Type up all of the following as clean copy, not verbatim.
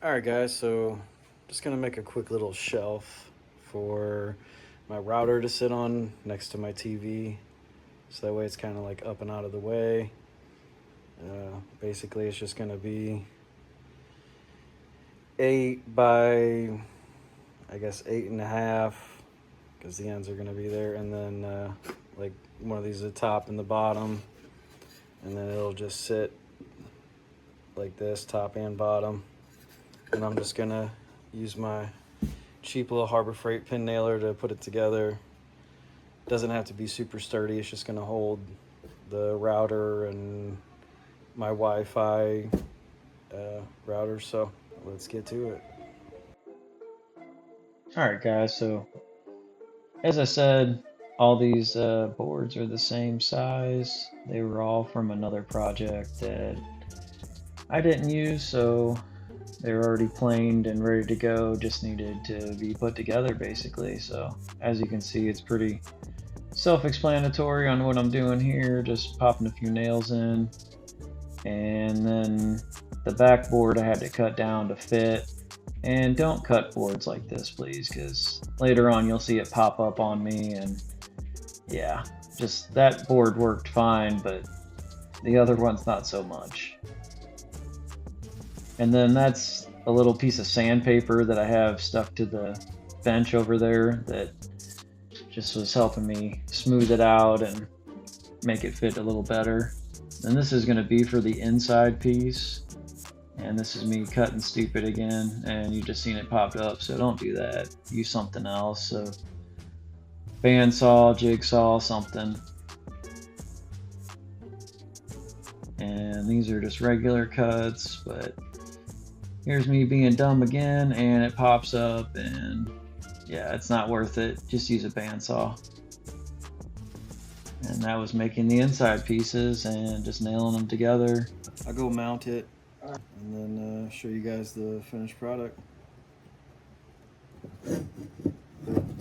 Alright guys, so just gonna make a quick little shelf for my router to sit on next to my TV. So that way it's kind of like up and out of the way. Basically it's just gonna be 8 by, I guess 8.5, because the ends are gonna be there, and then like one of these at the top and the bottom, and then it'll just sit like this, top and bottom. And I'm just gonna use my cheap little Harbor Freight pin nailer to put it together. Doesn't have to be super sturdy, it's just gonna hold the router and my Wi-Fi router. So let's get to it. Alright guys, so as I said, all these boards are the same size. They were all from another project that I didn't use, so they were already planed and ready to go, just needed to be put together basically. So as you can see, it's pretty self-explanatory on what I'm doing here, just popping a few nails in. And then the backboard I had to cut down to fit. And don't cut boards like this, please, because later on you'll see it pop up on me, and yeah, just that board worked fine, but the other one's not so much. And then that's a little piece of sandpaper that I have stuck to the bench over there that just was helping me smooth it out and make it fit a little better. And this is going to be for the inside piece. And this is me cutting stupid again, and you just seen it popped up, so don't do that. Use something else, so bandsaw, jigsaw, something. And these are just regular cuts, but here's me being dumb again, and it pops up, and yeah, it's not worth it. Just use a bandsaw. And that was making the inside pieces and just nailing them together. I'll go mount it and then show you guys the finished product.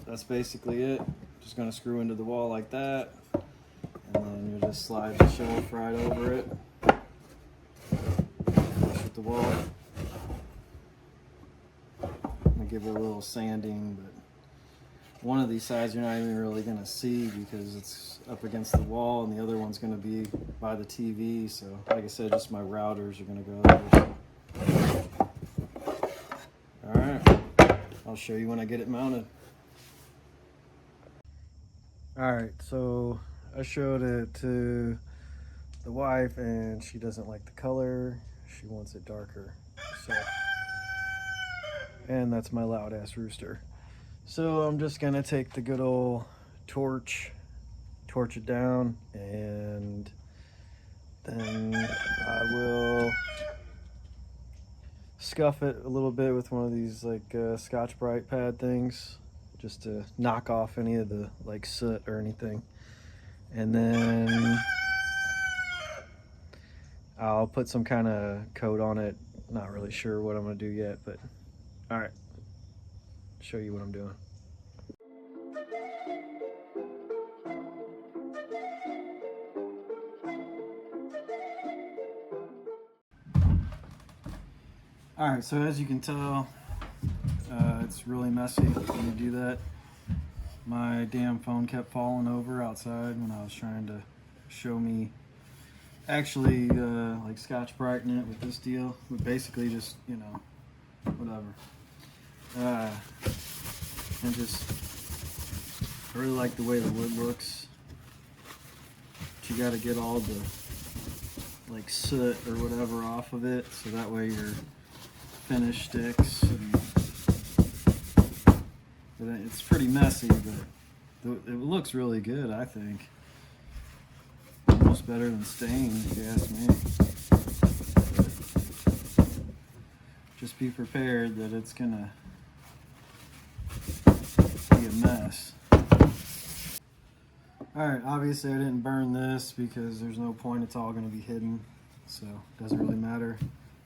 That's basically it. Just gonna screw into the wall like that, and then you just slide the shelf right over it. Flush with the wall. I'm gonna give it a little sanding, but one of these sides you're not even really gonna see because it's up against the wall, and the other one's gonna be by the TV. So like I said, just my routers are gonna go there. Alright, I'll show you when I get it mounted. Alright, so I showed it to the wife and she doesn't like the color. She wants it darker. So, and that's my loud ass rooster. So I'm just gonna take the good old torch it down, and then I will scuff it a little bit with one of these like Scotch-Brite pad things, just to knock off any of the like soot or anything. And then I'll put some kind of coat on it. Not really sure what I'm gonna do yet, but all right, show you what I'm doing. All right, so as you can tell, it's really messy when you do that. My damn phone kept falling over outside when I was trying to show me actually like Scotch-Brite in it with this deal. But basically just, you know, whatever. And just, I really like the way the wood looks. But you gotta get all the like soot or whatever off of it, so that way your finish sticks. And it's pretty messy, but it looks really good, I think. Almost better than stained, if you ask me. But just be prepared that it's gonna be a mess. Alright, obviously I didn't burn this because there's no point, it's all gonna be hidden, so it doesn't really matter.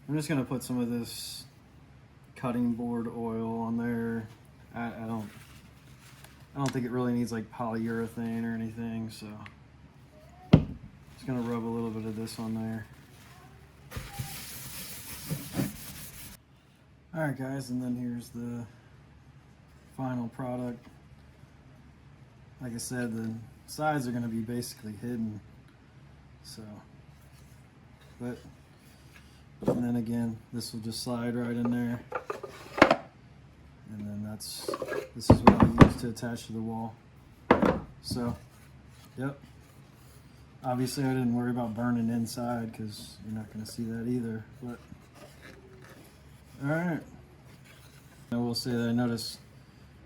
I'm just gonna put some of this cutting board oil on there. I don't think it really needs like polyurethane or anything, so just gonna rub a little bit of this on there. Alright guys, and then here's the final product. Like I said, the sides are going to be basically hidden, so, but, and then again, this will just slide right in there, and then this is what I use to attach to the wall. So, yep, obviously I didn't worry about burning inside because you're not going to see that either, but, alright. I will say that I noticed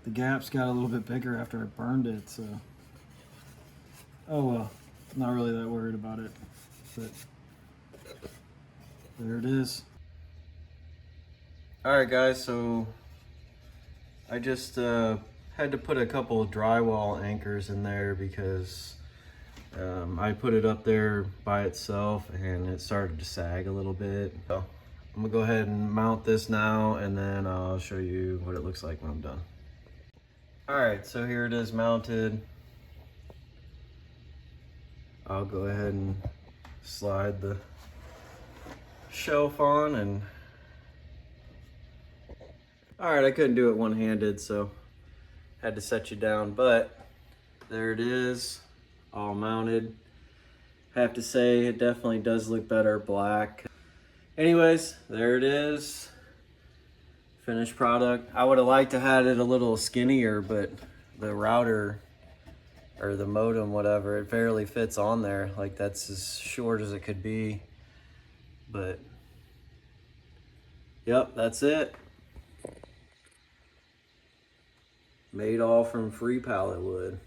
the gaps got a little bit bigger after I burned it, so, oh well, not really that worried about it, but there it is. Alright guys, so I just had to put a couple of drywall anchors in there because I put it up there by itself and it started to sag a little bit. So I'm gonna go ahead and mount this now, and then I'll show you what it looks like when I'm done. Alright, so here it is mounted. I'll go ahead and slide the shelf on, and alright, I couldn't do it one-handed, so had to set you down, but there it is, all mounted. Have to say, it definitely does look better black. Anyways, there it is, finished product. I would have liked to have it a little skinnier, but the router or the modem, whatever, it barely fits on there. Like, that's as short as it could be. But yep, that's it. Made all from free pallet wood.